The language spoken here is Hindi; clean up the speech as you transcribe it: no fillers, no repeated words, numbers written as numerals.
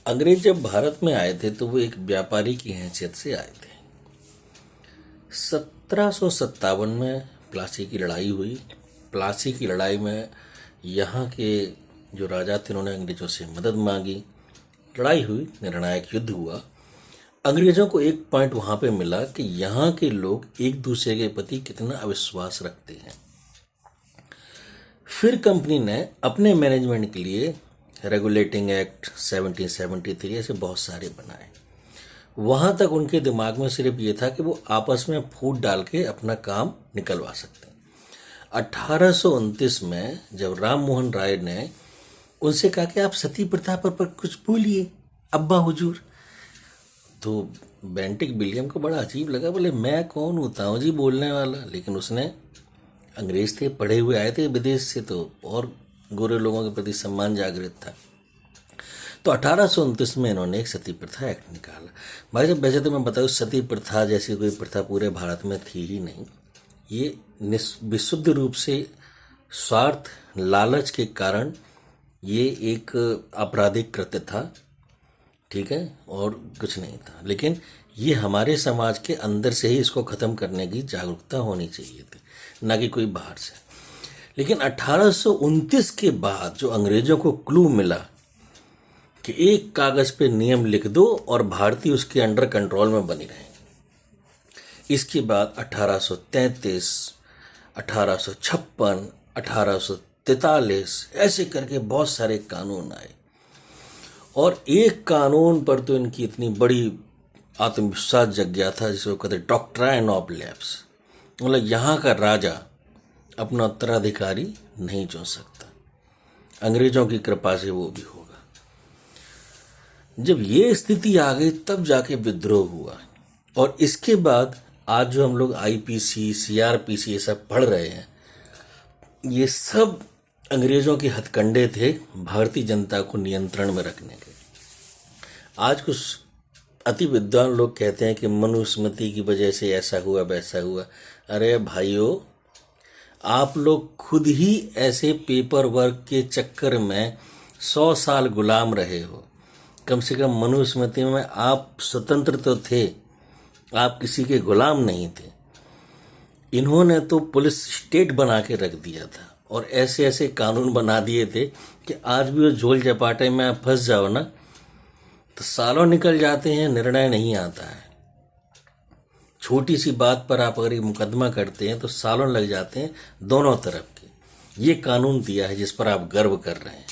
अंग्रेज जब भारत में आए थे तो वो एक व्यापारी की हैसियत से आए थे। 1757 में प्लासी की लड़ाई हुई। प्लासी की लड़ाई में यहाँ के जो राजा थे उन्होंने अंग्रेजों से मदद मांगी। लड़ाई हुई, निर्णायक युद्ध हुआ। अंग्रेजों को एक पॉइंट वहां पे मिला कि यहाँ के लोग एक दूसरे के प्रति कितना अविश्वास रखते हैं। फिर कंपनी ने अपने मैनेजमेंट के लिए रेगुलेटिंग एक्ट 1773 ऐसे बहुत सारे बनाए। वहां तक उनके दिमाग में सिर्फ ये था कि वो आपस में फूट डाल के अपना काम निकलवा सकते हैं। 1829 में जब राम मोहन राय ने उनसे कहा कि आप सती प्रथा पर कुछ बोलिए अब्बा हुजूर, तो बेंटिक विलियम को बड़ा अजीब लगा। बोले मैं कौन होता हूँ जी बोलने वाला। लेकिन उसने, अंग्रेज थे, पढ़े हुए आए थे विदेश से, तो और गोरे लोगों के प्रति सम्मान जागृत था। तो 1829 में इन्होंने एक सती प्रथा एक्ट निकाला। भाई साहब, वैसे तो मैं बताऊँ सती प्रथा जैसी कोई प्रथा पूरे भारत में थी ही नहीं। ये विशुद्ध रूप से स्वार्थ, लालच के कारण ये एक आपराधिक कृत्य था, ठीक है, और कुछ नहीं था। लेकिन ये हमारे समाज के अंदर से ही इसको खत्म करने की जागरूकता होनी चाहिए थी, ना कि कोई बाहर से। लेकिन 1829 के बाद जो अंग्रेजों को क्लू मिला कि एक कागज पे नियम लिख दो और भारतीय उसके अंडर कंट्रोल में बनी रहेंगे। इसके बाद 1833, 1856, 1843 ऐसे करके बहुत सारे कानून आए। और एक कानून पर तो इनकी इतनी बड़ी आत्मविश्वास जग गया था जिसको कहते डॉक्ट्राइन ऑफ लैप्स। मतलब यहाँ का राजा अपना उत्तराधिकारी नहीं चुन सकता, अंग्रेजों की कृपा से वो भी होगा। जब ये स्थिति आ गई तब जाके विद्रोह हुआ। और इसके बाद आज जो हम लोग आईपीसी, सीआरपीसी ये सब पढ़ रहे हैं, ये सब अंग्रेजों के हथकंडे थे भारतीय जनता को नियंत्रण में रखने के। आज कुछ अति विद्वान लोग कहते हैं कि मनुस्मृति की वजह से ऐसा हुआ वैसा हुआ। अरे भाइयों, आप लोग खुद ही ऐसे पेपर वर्क के चक्कर में 100 साल गुलाम रहे हो। कम से कम मनुस्मृति में आप स्वतंत्र तो थे, आप किसी के गुलाम नहीं थे। इन्होंने तो पुलिस स्टेट बना के रख दिया था और ऐसे ऐसे कानून बना दिए थे कि आज भी वो झोल झपाटे में आप फंस जाओ ना तो सालों निकल जाते हैं, निर्णय नहीं आता है। छोटी सी बात पर आप अगर मुकदमा करते हैं तो सालों लग जाते हैं दोनों तरफ के। ये कानून दिया है जिस पर आप गर्व कर रहे हैं।